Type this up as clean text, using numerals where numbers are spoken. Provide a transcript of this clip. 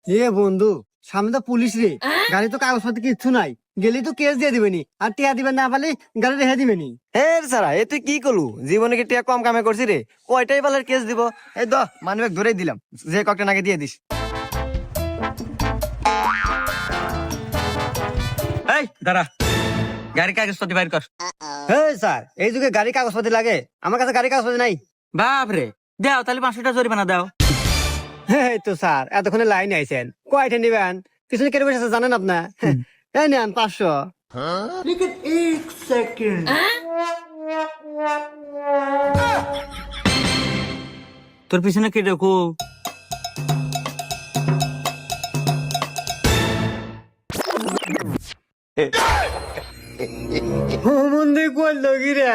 এ বন্ধু, সামনে তো পুলিশ রে, গাড়ি তো কাগজপত্র কিচ্ছু নাই, গেলেই তো কেস দিয়ে দিবেনি, আর টিয়া দিবেন না পারলে গাড়ি রেখে দিবেনি। হে সারা এ তুই কি করলু? জীবনে কি টিয়া কম কামে করছি রে? কয়টাই বালের কেস দিব? এই দ মানিব্যাগ ধরেই দিলাম, যে কয়েকটা নাকি দিয়ে দিস। এই দাঁড়া, গাড়ির কাগজপত্র বাইর কর। হ্যাঁ স্যার, এই যুগে গাড়ি কাগজপত্র লাগে? আমার কাছে গাড়ি কাগজপত্র নাই। বাপ রে, দাও তাহলে 500 টাকা জরিমানা দাও। হ্যাঁ এই তো স্যার, এতক্ষণে লাইনে আইছেন, কয়টা নিবেন? পিছনে কেটে বসেছে জানেন আপনার? এই নেন 500। তোর পিছনে কে দেখো? ও মন্দির করলো কি রে?